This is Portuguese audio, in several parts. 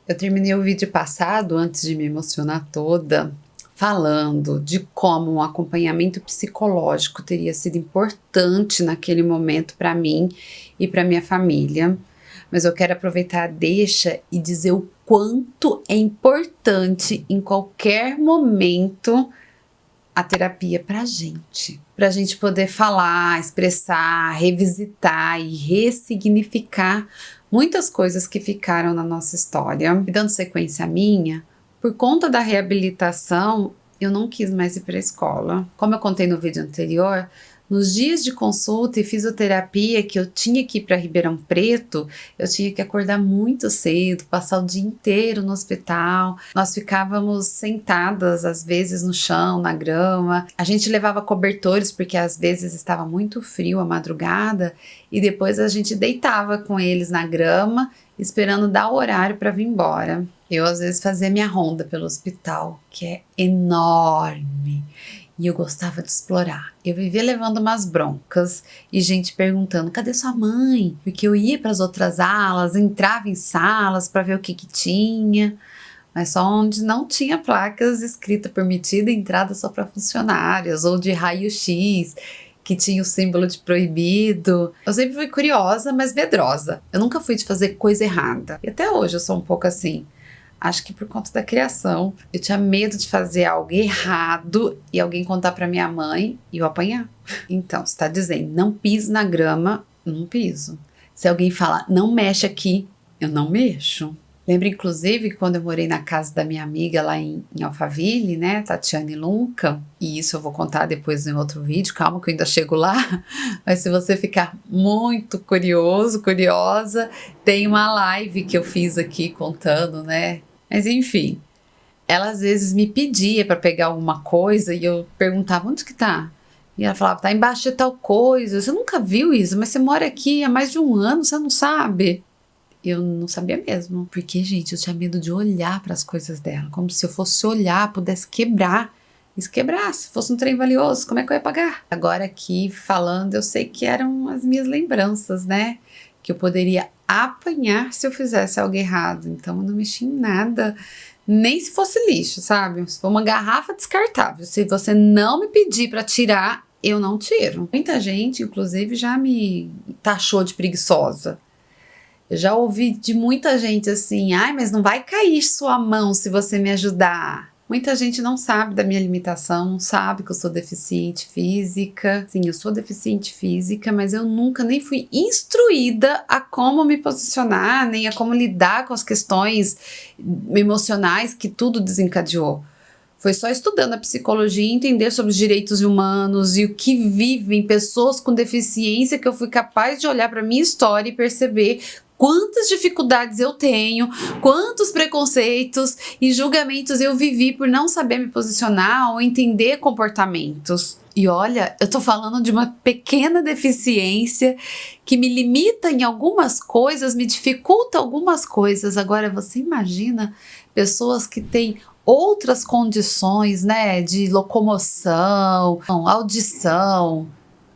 Eu terminei o vídeo passado, antes de me emocionar toda, falando de como um acompanhamento psicológico teria sido importante naquele momento para mim e para minha família. Mas eu quero aproveitar a deixa e dizer o quanto é importante em qualquer momento a terapia pra gente poder falar, expressar, revisitar e ressignificar muitas coisas que ficaram na nossa história. E dando sequência à minha, por conta da reabilitação, eu não quis mais ir para a escola. Como eu contei no vídeo anterior, nos dias de consulta e fisioterapia que eu tinha que ir para Ribeirão Preto, eu tinha que acordar muito cedo, passar o dia inteiro no hospital. Nós ficávamos sentadas, às vezes, no chão, na grama. A gente levava cobertores, porque às vezes estava muito frio à madrugada, e depois a gente deitava com eles na grama, esperando dar o horário para vir embora. Eu, às vezes, fazia minha ronda pelo hospital, que é enorme. E eu gostava de explorar. Eu vivia levando umas broncas e gente perguntando: cadê sua mãe? Porque eu ia para as outras alas, entrava em salas para ver o que tinha, mas só onde não tinha placas escrita permitida entrada só para funcionários, ou de raio-x, que tinha o símbolo de proibido. Eu sempre fui curiosa, mas medrosa. Eu nunca fui de fazer coisa errada. E até hoje eu sou um pouco assim. Acho que por conta da criação, eu tinha medo de fazer algo errado e alguém contar pra minha mãe e eu apanhar. Então, você tá dizendo, não pise na grama, não piso. Se alguém falar, não mexe aqui, eu não mexo. Lembro, inclusive, que quando eu morei na casa da minha amiga lá em Alphaville, né, Tatiane Lunca, e isso eu vou contar depois em outro vídeo, calma que eu ainda chego lá, mas se você ficar muito curioso, curiosa, tem uma live que eu fiz aqui contando, né. Mas enfim, ela às vezes me pedia para pegar alguma coisa e eu perguntava, onde que tá? E ela falava, tá embaixo de tal coisa, você nunca viu isso, mas você mora aqui há mais de um ano, você não sabe? Eu não sabia mesmo, porque, gente, eu tinha medo de olhar para as coisas dela, como se eu fosse olhar, pudesse quebrar. E se quebrasse, fosse um trem valioso, como é que eu ia pagar? Agora aqui, falando, eu sei que eram as minhas lembranças, né? Que eu poderia apanhar se eu fizesse algo errado. Então eu não mexi em nada, nem se fosse lixo, sabe? Se for uma garrafa descartável, se você não me pedir para tirar, eu não tiro. Muita gente, inclusive, já me taxou de preguiçosa. Eu já ouvi de muita gente assim, ai, mas não vai cair sua mão se você me ajudar. Muita gente não sabe da minha limitação, não sabe que eu sou deficiente física. Sim, eu sou deficiente física, mas eu nunca nem fui instruída a como me posicionar, nem a como lidar com as questões emocionais que tudo desencadeou. Foi só estudando a psicologia e entender sobre os direitos humanos e o que vivem pessoas com deficiência que eu fui capaz de olhar para minha história e perceber quantas dificuldades eu tenho, quantos preconceitos e julgamentos eu vivi por não saber me posicionar ou entender comportamentos. E olha, eu tô falando de uma pequena deficiência que me limita em algumas coisas, me dificulta algumas coisas. Agora, você imagina pessoas que têm outras condições, né, de locomoção, audição,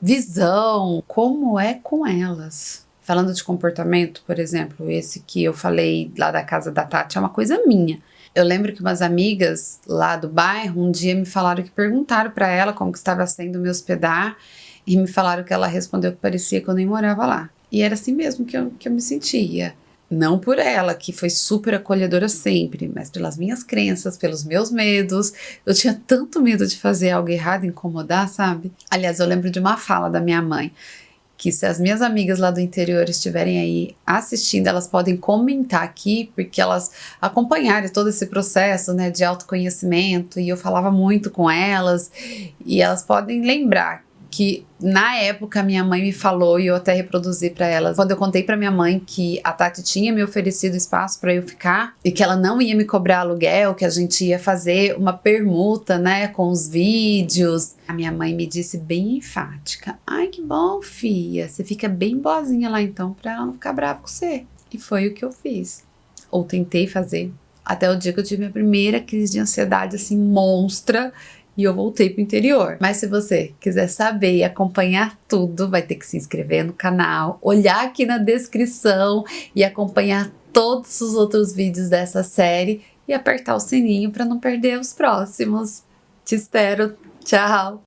visão, como é com elas? Falando de comportamento, por exemplo, esse que eu falei lá da casa da Tati é uma coisa minha. Eu lembro que umas amigas lá do bairro um dia me falaram que perguntaram para ela como que estava sendo me hospedar e me falaram que ela respondeu que parecia que eu nem morava lá. E era assim mesmo que eu me sentia. Não por ela, que foi super acolhedora sempre, mas pelas minhas crenças, pelos meus medos. Eu tinha tanto medo de fazer algo errado, incomodar, sabe? Aliás, eu lembro de uma fala da minha mãe, que se as minhas amigas lá do interior estiverem aí assistindo, elas podem comentar aqui, porque elas acompanharam todo esse processo, né, de autoconhecimento, e eu falava muito com elas, e elas podem lembrar que na época minha mãe me falou, e eu até reproduzi para elas, quando eu contei para minha mãe que a Tati tinha me oferecido espaço para eu ficar e que ela não ia me cobrar aluguel, que a gente ia fazer uma permuta, né, com os vídeos. A minha mãe me disse bem enfática, ai que bom, filha, você fica bem boazinha lá então para ela não ficar brava com você. E foi o que eu fiz, ou tentei fazer, até o dia que eu tive minha primeira crise de ansiedade assim monstra, e eu voltei pro interior. Mas se você quiser saber e acompanhar tudo, vai ter que se inscrever no canal, olhar aqui na descrição e acompanhar todos os outros vídeos dessa série e apertar o sininho para não perder os próximos. Te espero. Tchau!